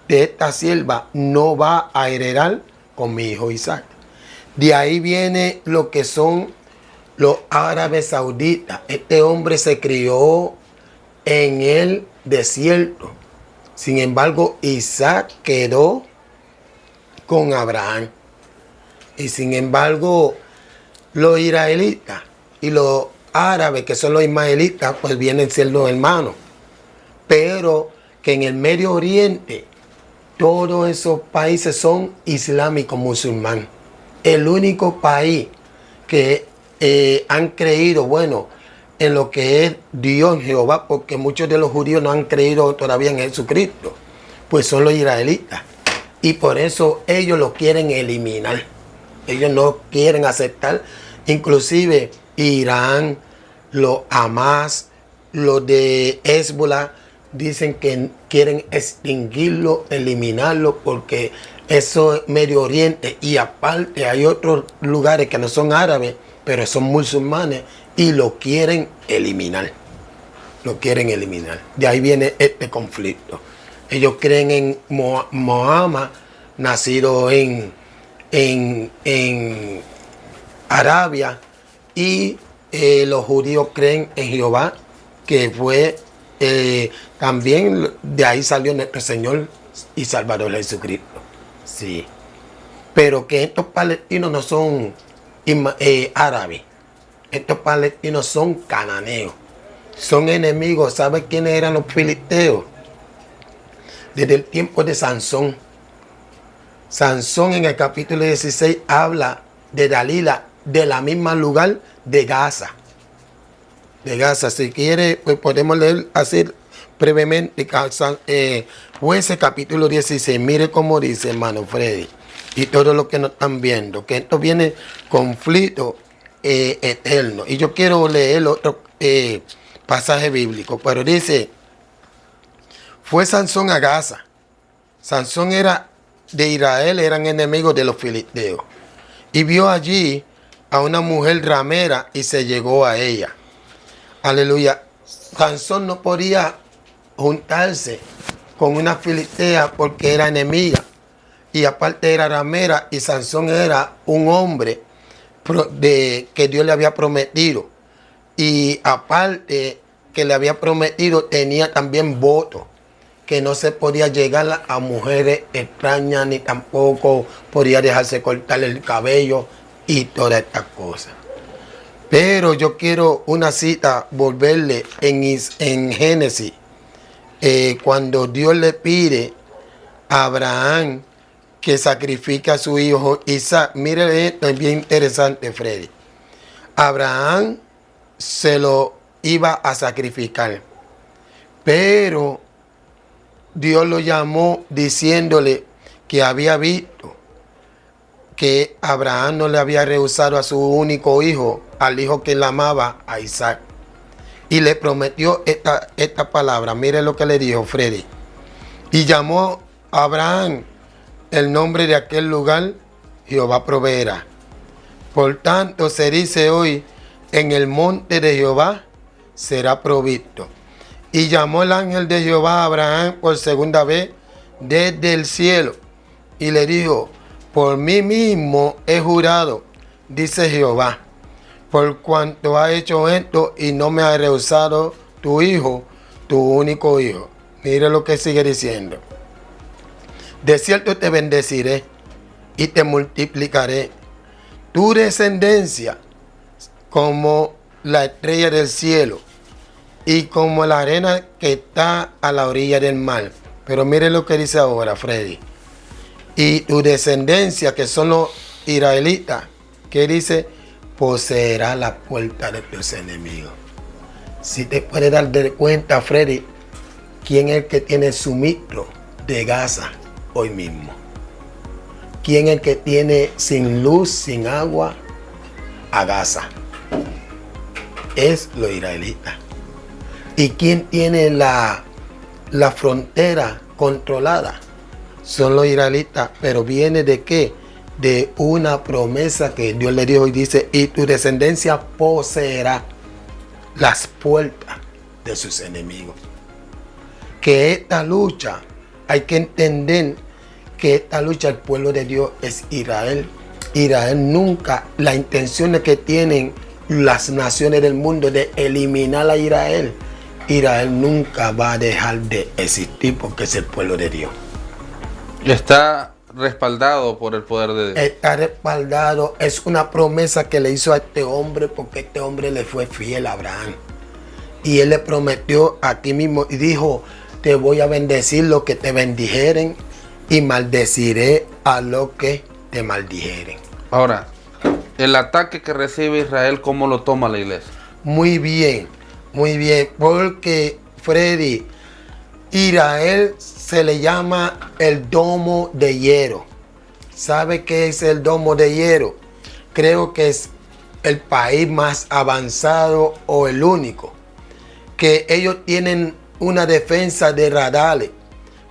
de esta sierva no va a heredar con mi hijo Isaac. De ahí viene lo que son los árabes sauditas. Este hombre se crió en el desierto. Sin embargo, Isaac quedó con Abraham. Y sin embargo, los israelitas y los árabes, que son los ismaelitas, pues vienen siendo hermanos. Pero que en el Medio Oriente, todos esos países son islámicos musulmanes. El único país que han creído, bueno, en lo que es Dios, Jehová, porque muchos de los judíos no han creído todavía en Jesucristo, pues son los israelitas. Y por eso ellos lo quieren eliminar. Ellos no quieren aceptar. Inclusive Irán, los Hamas, los de Hezbollah, dicen que quieren extinguirlo, eliminarlo, porque eso es Medio Oriente. Y aparte hay otros lugares que no son árabes, pero son musulmanes y lo quieren eliminar. Lo quieren eliminar. De ahí viene este conflicto. Ellos creen en Mohammed, nacido en Arabia, y los judíos creen en Jehová, que fue también de ahí salió nuestro Señor y Salvador Jesucristo. Sí. Pero que estos palestinos no son árabes. Estos palestinos son cananeos. Son enemigos. ¿Sabe quiénes eran los filisteos? Desde el tiempo de Sansón. Sansón en el capítulo 16 habla de Dalila, de la misma lugar de Gaza. De Gaza. Si quiere, pues podemos leer así brevemente Jueces capítulo 16. Mire cómo dice, hermano Freddy, y todo lo que nos están viendo, que esto viene conflicto eterno. Y yo quiero leer otro pasaje bíblico, pero dice: fue Sansón a Gaza. Sansón era de Israel, eran enemigos de los filisteos, y vio allí a una mujer ramera y se llegó a ella. Aleluya. Sansón no podía juntarse con una filistea porque era enemiga, y aparte era ramera, y Sansón era un hombre que Dios le había prometido, y aparte que le había prometido tenía también voto que no se podía llegar a mujeres extrañas, ni tampoco podía dejarse cortar el cabello y todas estas cosas. Pero yo quiero una cita, volverle en Génesis, cuando Dios le pide a Abraham que sacrifique a su hijo Isaac. Mire esto, es bien interesante, Freddy. Abraham se lo iba a sacrificar, pero Dios lo llamó diciéndole que había visto que Abraham no le había rehusado a su único hijo, al hijo que él amaba, a Isaac. Y le prometió esta palabra. Mire lo que le dijo, Freddy. Y llamó a Abraham el nombre de aquel lugar, Jehová proveerá. Por tanto, se dice hoy, en el monte de Jehová será provisto. Y llamó el ángel de Jehová a Abraham por segunda vez desde el cielo, y le dijo: por mí mismo he jurado, dice Jehová, por cuanto ha hecho esto y no me ha rehusado tu hijo, tu único hijo. Mire lo que sigue diciendo. De cierto te bendeciré y te multiplicaré, tu descendencia como la estrella del cielo y como la arena que está a la orilla del mar. Pero mire lo que dice ahora, Freddy. Y tu descendencia, que son los israelitas, que dice, poseerá la puerta de tus enemigos. Si te puedes dar de cuenta, Freddy, ¿quién es el que tiene el suministro de Gaza hoy mismo? ¿Quién es el que tiene sin luz, sin agua a Gaza? Es los israelitas. ¿Y quién tiene la frontera controlada? Son los israelitas. Pero viene de qué? De una promesa que Dios le dijo, y dice: y tu descendencia poseerá las puertas de sus enemigos. Que esta lucha, hay que entender que esta lucha, el pueblo de Dios es Israel. Israel nunca, la intención que tienen las naciones del mundo de eliminar a Israel, Israel nunca va a dejar de existir, porque es el pueblo de Dios. Está respaldado por el poder de Dios. Está respaldado, es una promesa que le hizo a este hombre, porque este hombre le fue fiel a Abraham. Y él le prometió a ti mismo y dijo: te voy a bendecir los que te bendijeren y maldeciré a los que te maldijeren. Ahora, el ataque que recibe Israel, ¿cómo lo toma la iglesia? Muy bien, porque, Freddy, Israel se le llama el domo de hierro. ¿Sabe qué es el domo de hierro? Creo que es el país más avanzado o el único, que ellos tienen una defensa de radares,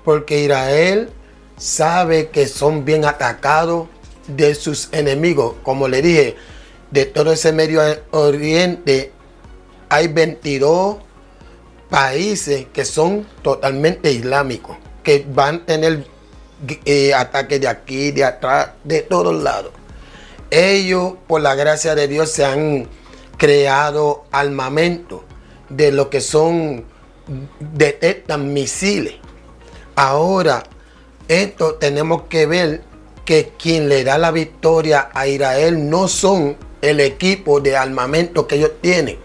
porque Israel sabe que son bien atacados de sus enemigos. Como le dije, de todo ese Medio Oriente hay 22 países que son totalmente islámicos, que van a tener ataques de aquí, de atrás, de todos lados. Ellos, por la gracia de Dios, se han creado armamento de lo que son, detectan misiles. Ahora, esto tenemos que ver que quien le da la victoria a Israel no son el equipo de armamento que ellos tienen.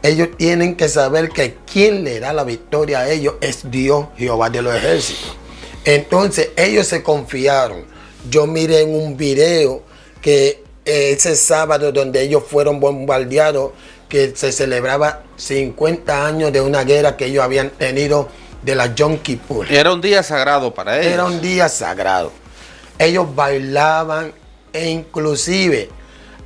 Ellos tienen que saber que quien le da la victoria a ellos es Dios, Jehová de los ejércitos. Entonces ellos se confiaron. Yo miré en un video que ese sábado donde ellos fueron bombardeados, que se celebraba 50 años de una guerra que ellos habían tenido de la Yom Kippur. Era un día sagrado para ellos. Era un día sagrado. Ellos bailaban e inclusive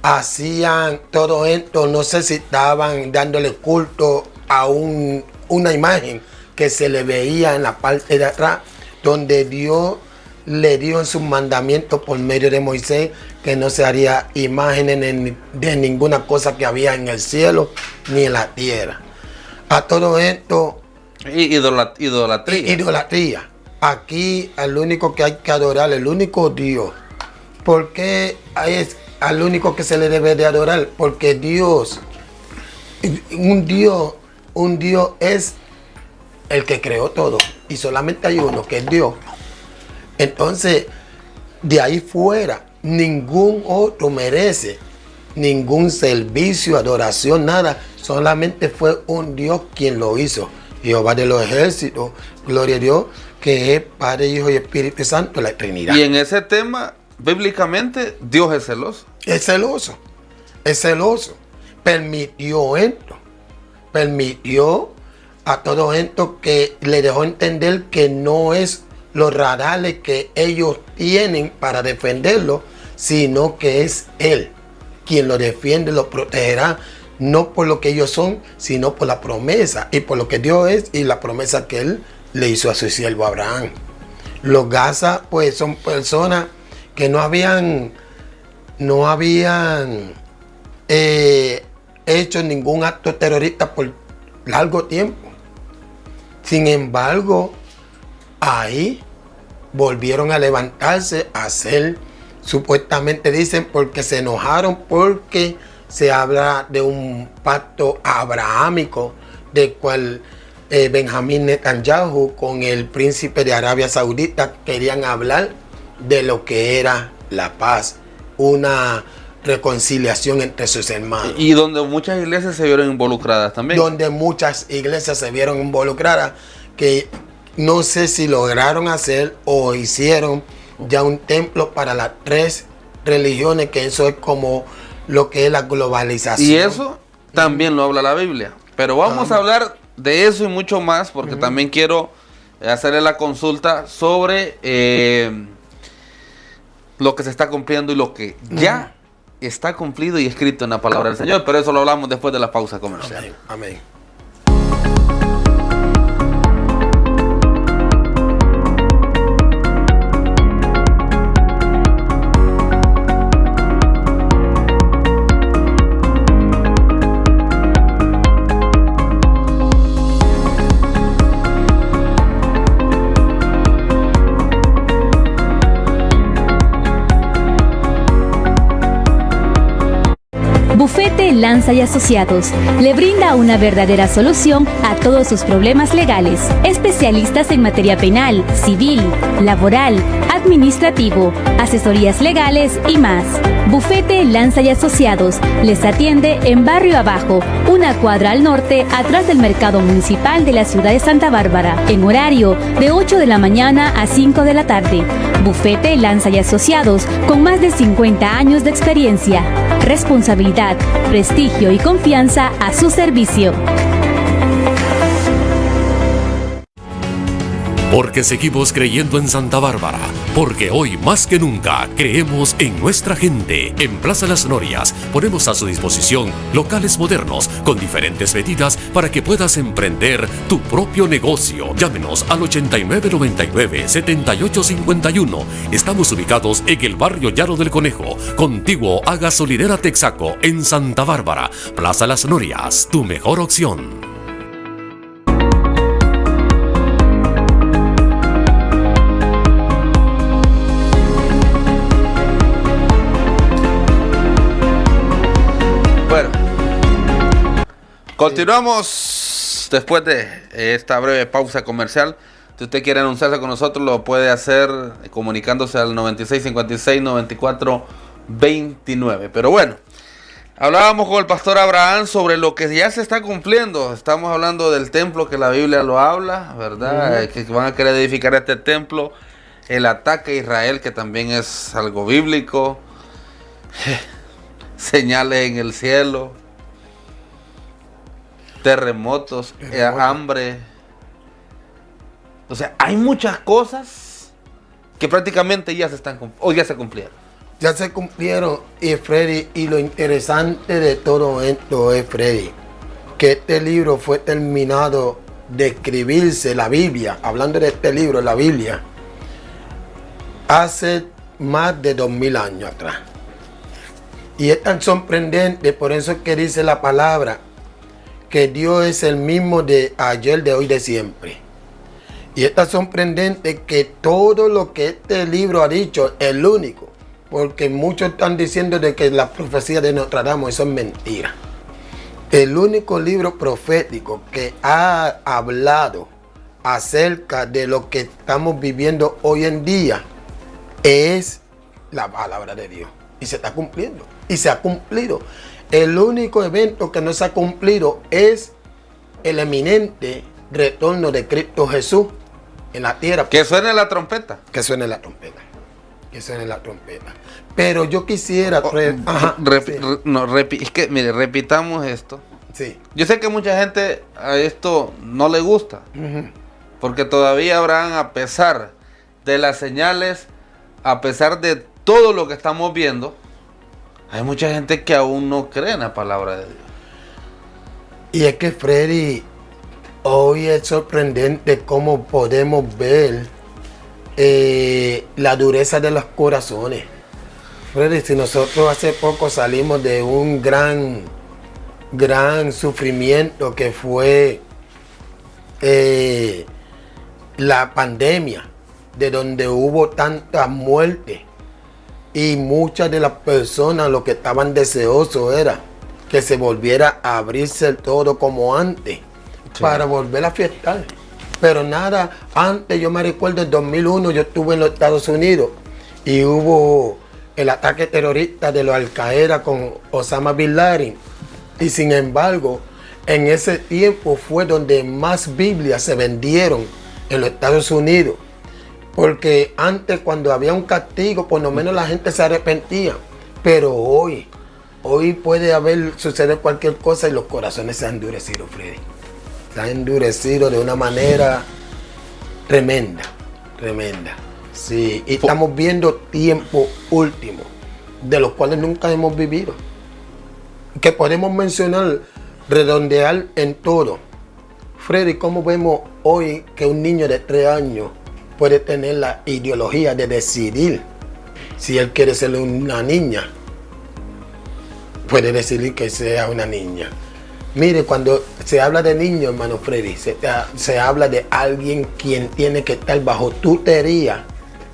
hacían todo esto, no sé si estaban dándole culto a una imagen que se le veía en la parte de atrás, donde Dios le dio en sus mandamientos por medio de Moisés que no se haría imágenes de ninguna cosa que había en el cielo ni en la tierra. A todo esto, idolatría. Aquí el único que hay que adorar, el único Dios. ¿Por qué es al único que se le debe de adorar? Porque Dios, un Dios es el que creó todo. Y solamente hay uno, que es Dios. Entonces, de ahí fuera, ningún otro merece ningún servicio, adoración, nada. Solamente fue un Dios quien lo hizo. Jehová de los ejércitos, gloria a Dios, que es Padre, Hijo y Espíritu Santo, la Trinidad. Y en ese tema, bíblicamente, Dios es celoso. Es celoso, es celoso. Permitió esto, permitió a todo esto, que le dejó entender que no es los radares que ellos tienen para defenderlo, sino que es Él quien lo defiende, lo protegerá, no por lo que ellos son, sino por la promesa y por lo que Dios es y la promesa que Él le hizo a su siervo Abraham. Los Gaza, pues, son personas que no habían hecho ningún acto terrorista por largo tiempo. Sin embargo, ahí volvieron a levantarse a hacer, supuestamente dicen, porque se enojaron, porque se habla de un pacto abrahámico de cual Benjamín Netanyahu con el príncipe de Arabia Saudita querían hablar de lo que era la paz, una reconciliación entre sus hermanos. Y donde muchas iglesias se vieron involucradas también. Donde muchas iglesias se vieron involucradas, que no sé si lograron hacer o hicieron ya un templo para las 3 religiones, que eso es como lo que es la globalización. Y eso también lo habla la Biblia. Pero vamos a hablar de eso y mucho más, porque también quiero hacerle la consulta sobre lo que se está cumpliendo y lo que ya está cumplido y escrito en la palabra del Señor. Pero eso lo hablamos después de la pausa comercial. Amén. Bufete Lanza y Asociados le brinda una verdadera solución a todos sus problemas legales. Especialistas en materia penal, civil, laboral, administrativo, asesorías legales y más. Bufete Lanza y Asociados les atiende en Barrio Abajo, una cuadra al norte, atrás del Mercado Municipal de la ciudad de Santa Bárbara, en horario de 8 de la mañana a 5 de la tarde. Bufete Lanza y Asociados, con más de 50 años de experiencia, responsabilidad, prestigio y confianza a su servicio. Porque seguimos creyendo en Santa Bárbara. Porque hoy más que nunca creemos en nuestra gente. En Plaza Las Norias ponemos a su disposición locales modernos con diferentes medidas para que puedas emprender tu propio negocio. Llámenos al 8999-7851. Estamos ubicados en el barrio Llano del Conejo, contiguo a Gasolinera Texaco, en Santa Bárbara. Plaza Las Norias, tu mejor opción. Bueno, continuamos después de esta breve pausa comercial. Si usted quiere anunciarse con nosotros, lo puede hacer comunicándose al 9656-9429. Pero bueno, hablábamos con el pastor Abraham sobre lo que ya se está cumpliendo. Estamos hablando del templo que la Biblia lo habla, ¿verdad? Que van a querer edificar este templo. El ataque a Israel, que también es algo bíblico. Señales en el cielo. Terremotos, hambre. O sea, hay muchas cosas que prácticamente ya se están o ya se cumplieron. Ya se cumplieron, y Freddy, y lo interesante de todo esto es, Freddy, que este libro fue terminado de escribirse, la Biblia, hablando de este libro, la Biblia, hace más de 2000 años atrás. Y es tan sorprendente, por eso es que dice la palabra, que Dios es el mismo de ayer, de hoy, de siempre. Y es tan sorprendente que todo lo que este libro ha dicho es el único. Porque muchos están diciendo de que la profecía de Notre Dame, eso es mentira. El único libro profético que ha hablado acerca de lo que estamos viviendo hoy en día es la palabra de Dios. Y se está cumpliendo. Y se ha cumplido. El único evento que no se ha cumplido es el eminente retorno de Cristo Jesús en la tierra. Que suene la trompeta. Que suene la trompeta. Que suene la trompeta. Pero yo quisiera... es que, mire, repitamos esto. Sí. Yo sé que mucha gente a esto no le gusta. Porque todavía Abraham, a pesar de las señales, a pesar de todo lo que estamos viendo, hay mucha gente que aún no cree en la palabra de Dios. Y es que, Freddy, hoy es sorprendente cómo podemos ver la dureza de los corazones. Freddy, si nosotros hace poco salimos de un gran sufrimiento que fue la pandemia, de donde hubo tantas muertes, y muchas de las personas lo que estaban deseosos era que se volviera a abrirse todo como antes, sí, para volver a fiestar. Pero nada, antes yo me recuerdo en 2001 yo estuve en los Estados Unidos y hubo el ataque terrorista de los Al-Qaeda con Osama Bin Laden. Y sin embargo, en ese tiempo fue donde más Biblias se vendieron en los Estados Unidos. Porque antes, cuando había un castigo, por lo menos la gente se arrepentía. Pero hoy puede suceder cualquier cosa y los corazones se han endurecido, Freddy. Se han endurecido de una manera tremenda. Sí, y estamos viendo tiempos últimos, de los cuales nunca hemos vivido. Que podemos mencionar, redondear en todo. Freddy, ¿cómo vemos hoy que un niño de 3 años puede tener la ideología de decidir si él quiere ser una niña? Puede decidir que sea una niña. Mire, cuando se habla de niño, hermano Freddy, se habla de alguien quien tiene que estar bajo tutoría,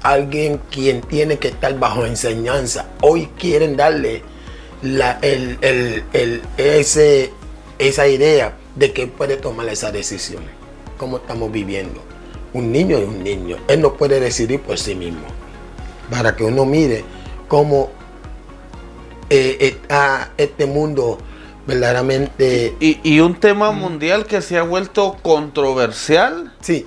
alguien quien tiene que estar bajo enseñanza. Hoy quieren darle esa idea de que puede tomar esa decisión. ¿Cómo estamos viviendo? Un niño es un niño. Él no puede decidir por sí mismo. Para que uno mire cómo está este mundo verdaderamente... Y un tema mundial que se ha vuelto controversial. Sí.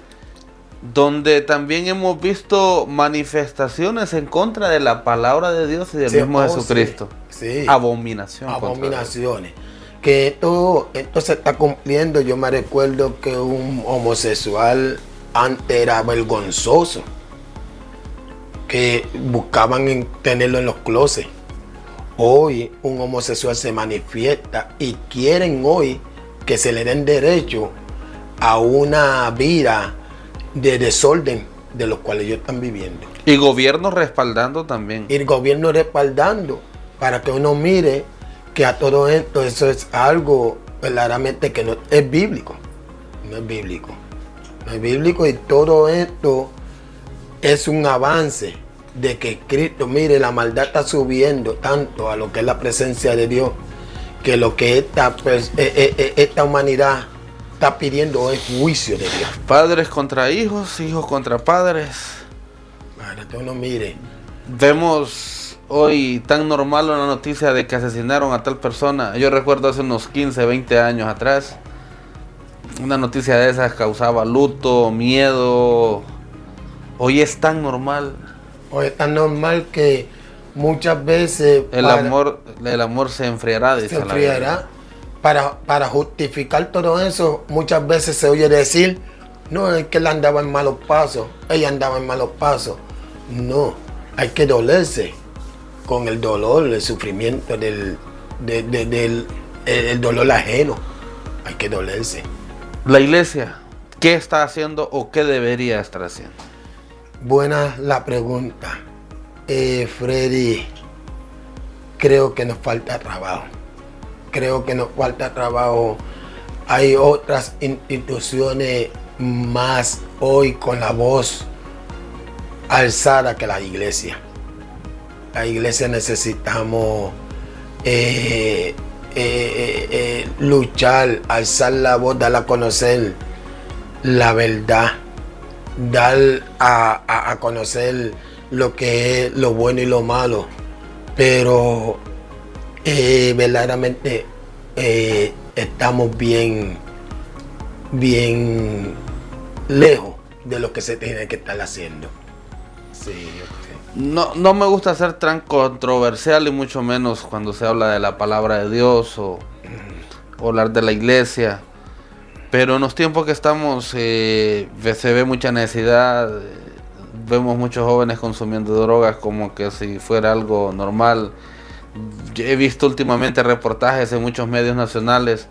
Donde también hemos visto manifestaciones en contra de la palabra de Dios y del mismo Jesucristo. Sí. Abominaciones. Que esto se está cumpliendo. Yo me recuerdo que un homosexual antes era vergonzoso, que buscaban tenerlo en los closets. Hoy un homosexual se manifiesta y quieren hoy que se le den derecho a una vida de desorden de los cuales ellos están viviendo. Y gobierno respaldando también. Y el gobierno respaldando para que uno mire que a todo esto eso es algo verdaderamente que no es bíblico. No es bíblico. No es bíblico, y todo esto es un avance de que Cristo, mire, la maldad está subiendo tanto a lo que es la presencia de Dios, que lo que esta humanidad está pidiendo es juicio de Dios. Padres contra hijos, hijos contra padres. Para que uno mire. Vemos hoy tan normal una noticia de que asesinaron a tal persona. Yo recuerdo hace unos 15, 20 años atrás, una noticia de esas causaba luto, miedo. Hoy es tan normal. Hoy es tan normal que muchas veces el amor se enfriará, dice se enfriará. Para justificar todo eso, muchas veces se oye decir, no, es que él andaba en malos pasos, ella andaba en malos pasos. No, hay que dolerse con el dolor, el sufrimiento el dolor ajeno. Hay que dolerse. La iglesia, ¿qué está haciendo o qué debería estar haciendo? Buena la pregunta. Freddy, creo que nos falta trabajo. Creo que nos falta trabajo. Hay otras instituciones más hoy con la voz alzada que la iglesia. La iglesia necesitamos luchar, alzar la voz, dar a conocer la verdad, dar a conocer lo que es lo bueno y lo malo, pero verdaderamente estamos bien lejos de lo que se tiene que estar haciendo. Sí. No me gusta ser tan controversial, y mucho menos cuando se habla de la palabra de Dios o hablar de la iglesia, pero en los tiempos que estamos se ve mucha necesidad. Vemos muchos jóvenes consumiendo drogas como que si fuera algo normal. He visto últimamente reportajes en muchos medios nacionales,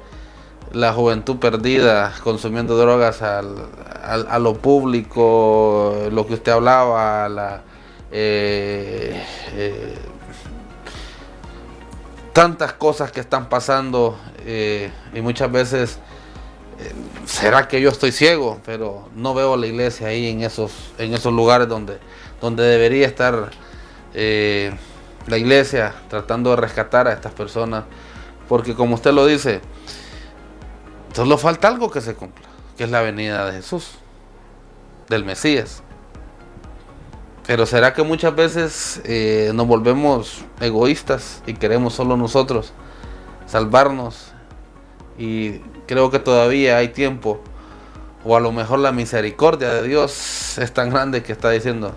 la juventud perdida consumiendo drogas a lo público, lo que usted hablaba, tantas cosas que están pasando, y muchas veces será que yo estoy ciego, pero no veo la iglesia ahí en esos lugares donde debería estar la iglesia tratando de rescatar a estas personas, porque como usted lo dice, solo falta algo que se cumpla, que es la venida de Jesús, del Mesías. Pero será que muchas veces nos volvemos egoístas y queremos solo nosotros salvarnos, y creo que todavía hay tiempo, o a lo mejor la misericordia de Dios es tan grande que está diciendo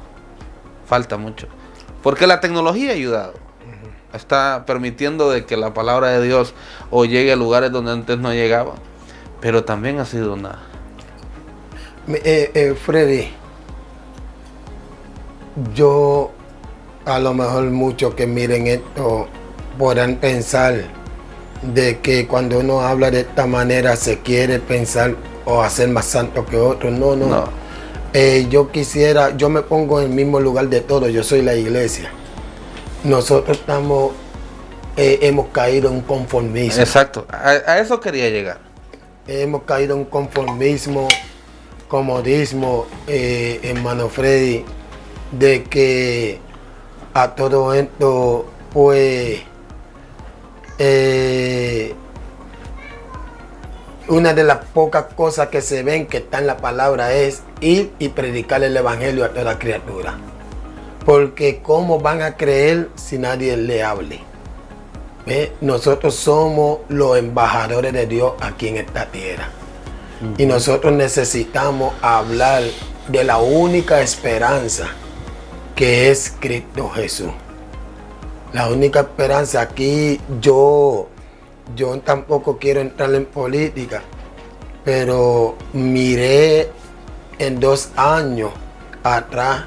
falta mucho, porque la tecnología ha ayudado, está permitiendo de que la palabra de Dios o llegue a lugares donde antes no llegaba, pero también ha sido nada. Freddy, yo a lo mejor muchos que miren esto podrán pensar de que cuando uno habla de esta manera se quiere pensar o hacer más santo que otros. No. Yo me pongo en el mismo lugar de todos. Yo soy la iglesia. Nosotros hemos caído en un conformismo. Exacto, a eso quería llegar. Hemos caído en un conformismo, comodismo, hermano Freddy, de que a todo esto, pues, una de las pocas cosas que se ven que está en la palabra es ir y predicar el evangelio a toda criatura. Porque ¿cómo van a creer si nadie le hable? Nosotros somos los embajadores de Dios aquí en esta tierra. Y nosotros necesitamos hablar de la única esperanza que es Cristo Jesús. La única esperanza. Aquí yo tampoco quiero entrar en política, pero miré en 2 años atrás,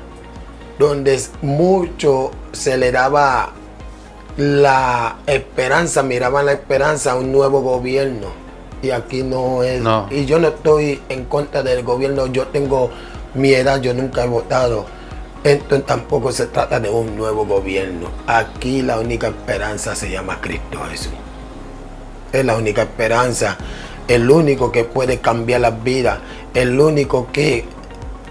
donde mucho se le daba la esperanza, miraban la esperanza a un nuevo gobierno, y aquí no es. No. Y yo no estoy en contra del gobierno, yo tengo mi edad, yo nunca he votado. Entonces tampoco se trata de un nuevo gobierno. Aquí la única esperanza se llama Cristo Jesús. Es la única esperanza, el único que puede cambiar las vidas, el único que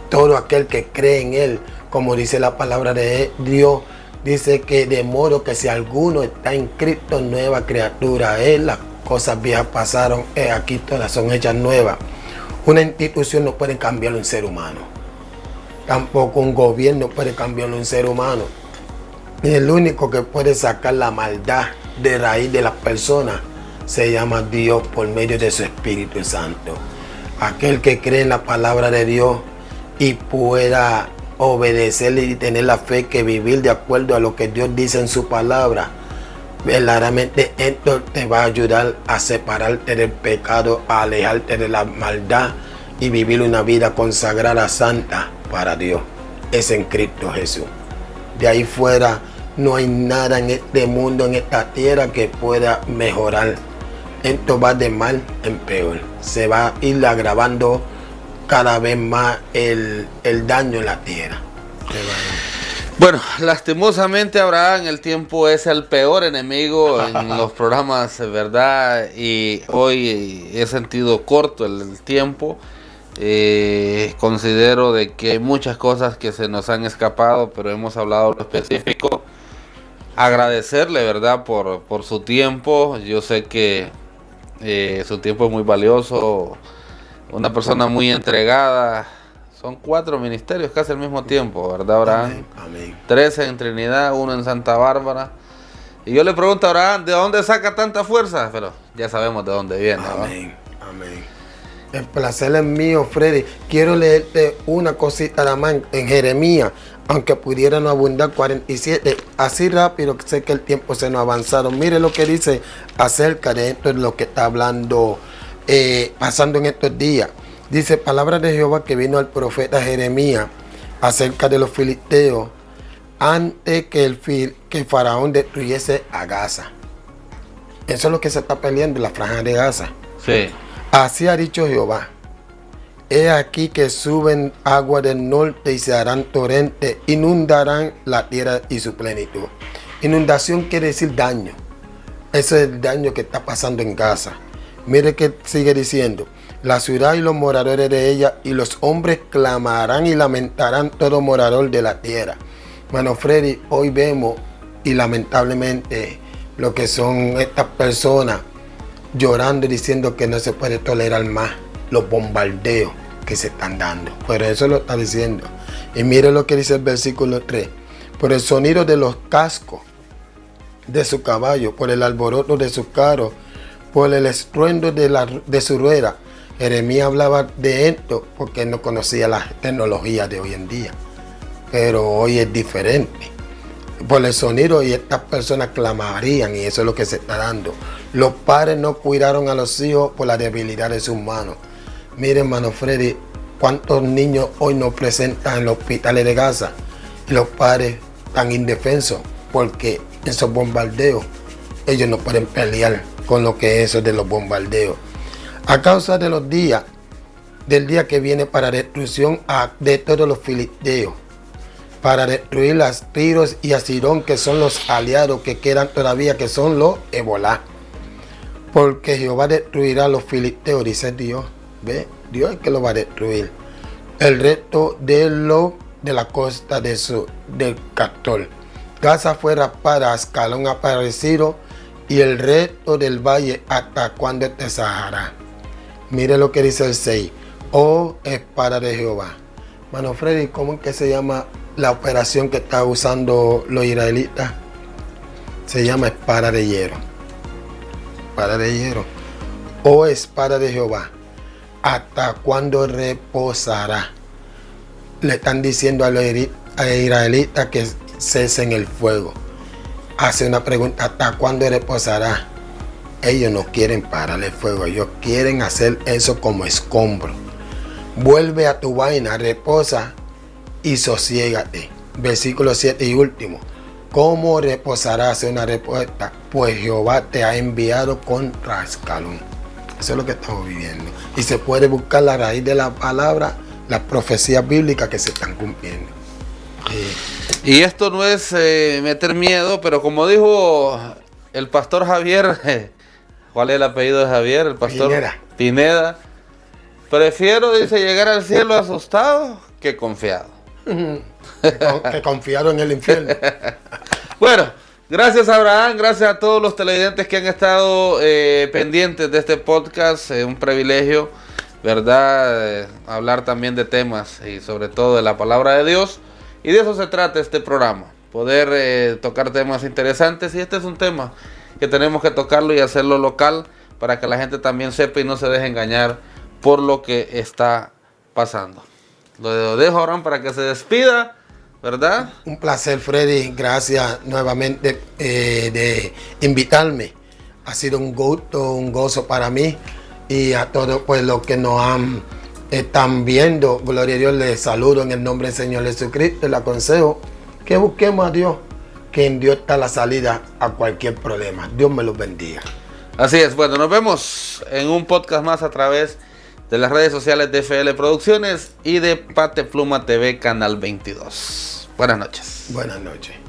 todo aquel que cree en Él, como dice la palabra de Dios, dice que de modo que si alguno está en Cristo, nueva criatura es. Las cosas viejas pasaron, aquí todas son hechas nuevas. Una institución no puede cambiar un ser humano. Tampoco un gobierno puede cambiar un ser humano. Y el único que puede sacar la maldad de raíz de las personas se llama Dios por medio de su Espíritu Santo. Aquel que cree en la palabra de Dios y pueda obedecerle y tener la fe que vivir de acuerdo a lo que Dios dice en su palabra, verdaderamente esto te va a ayudar a separarte del pecado, a alejarte de la maldad y vivir una vida consagrada, santa para Dios. Es en Cristo Jesús. De ahí fuera no hay nada en este mundo, en esta tierra, que pueda mejorar. Esto va de mal en peor. Se va a ir agravando cada vez más el daño en la tierra. Bueno, lastimosamente, Abraham, el tiempo es el peor enemigo en los programas, ¿verdad? Y hoy he sentido corto el tiempo. Considero de que hay muchas cosas que se nos han escapado, pero hemos hablado lo específico. Agradecerle, ¿verdad? Por su tiempo. Yo sé que su tiempo es muy valioso. Una persona muy entregada. Son 4 ministerios casi al mismo tiempo, ¿verdad, Abraham? Amén. 13 en Trinidad, 1 en Santa Bárbara. Y yo le pregunto a Abraham, ¿de dónde saca tanta fuerza? Pero ya sabemos de dónde viene, ¿no? Amén. Amén. El placer es mío, Freddy. Quiero leerte una cosita nada más en Jeremías, aunque pudiera no abundar 47. Así rápido, sé que el tiempo se nos ha avanzado. Mire lo que dice acerca de esto, es lo que está hablando, pasando en estos días. Dice, palabra de Jehová que vino al profeta Jeremías acerca de los filisteos antes que Faraón destruyese a Gaza. Eso es lo que se está peleando en la franja de Gaza. Sí. Así ha dicho Jehová. He aquí que suben agua del norte y se harán torrentes, inundarán la tierra y su plenitud. Inundación quiere decir daño. Ese es el daño que está pasando en Gaza. Mire que sigue diciendo. La ciudad y los moradores de ella y los hombres clamarán y lamentarán todo morador de la tierra. Mano Freddy, hoy vemos y lamentablemente lo que son estas personas llorando y diciendo que no se puede tolerar más los bombardeos que se están dando. Pero eso lo está diciendo. Y mire lo que dice el versículo 3. Por el sonido de los cascos de su caballo, por el alboroto de sus carros, por el estruendo de su rueda. Jeremías hablaba de esto porque no conocía las tecnologías de hoy en día. Pero hoy es diferente. Por el sonido, y estas personas clamarían, y eso es lo que se está dando. Los padres no cuidaron a los hijos por la debilidad de sus manos. Miren, hermano Freddy, cuántos niños hoy nos presentan en los hospitales de Gaza y los padres están indefensos porque esos bombardeos, ellos no pueden pelear con lo que es eso de los bombardeos. A causa de los días, del día que viene para destrucción de todos los filisteos, para destruir a Tiros y a Sidón, que son los aliados que quedan todavía, que son los Ebolá. Porque Jehová destruirá a los filisteos, dice Dios. ¿Ve? Dios es que lo va a destruir. El resto de la costa del Castor. Gaza fue rapada, Ascalón aparecido, y el resto del valle hasta cuando te Sahara. Mire lo que dice el 6. Oh, espada de Jehová. Mano Freddy, ¿cómo es que se llama la operación que está usando los israelitas? Se llama espada de hierro. Espada de hierro. Oh, espada de Jehová. ¿Hasta cuándo reposará? Le están diciendo a los israelitas que cesen el fuego. Hace una pregunta, ¿hasta cuándo reposará? Ellos no quieren parar el fuego, ellos quieren hacer eso como escombro. Vuelve a tu vaina, reposa y sosiégate. Versículo 7 y último. ¿Cómo reposarás? Una respuesta. Pues Jehová te ha enviado con rascalón. Eso es lo que estamos viviendo. Y se puede buscar la raíz de la palabra, las profecías bíblicas que se están cumpliendo. Y esto no es meter miedo, pero como dijo el pastor Javier, ¿cuál es el apellido de Javier? El pastor Pineda. Prefiero, dice, llegar al cielo asustado que confiado. Que confiaron en el infierno. Bueno, gracias Abraham, gracias a todos los televidentes que han estado pendientes de este podcast. Un privilegio, ¿verdad? Hablar también de temas y sobre todo de la palabra de Dios. Y de eso se trata este programa, poder tocar temas interesantes. Y este es un tema que tenemos que tocarlo y hacerlo local para que la gente también sepa y no se deje engañar por lo que está pasando. Lo dejo ahora para que se despida, ¿verdad? Un placer, Freddy. Gracias nuevamente de invitarme. Ha sido un gusto, un gozo para mí. Y a todos pues, los que nos están viendo, gloria a Dios, les saludo en el nombre del Señor Jesucristo. Les aconsejo que busquemos a Dios, que en Dios está la salida a cualquier problema. Dios me los bendiga. Así es. Bueno, nos vemos en un podcast más a través de las redes sociales de FL Producciones y de Patepluma TV Canal 22. Buenas noches. Buenas noches.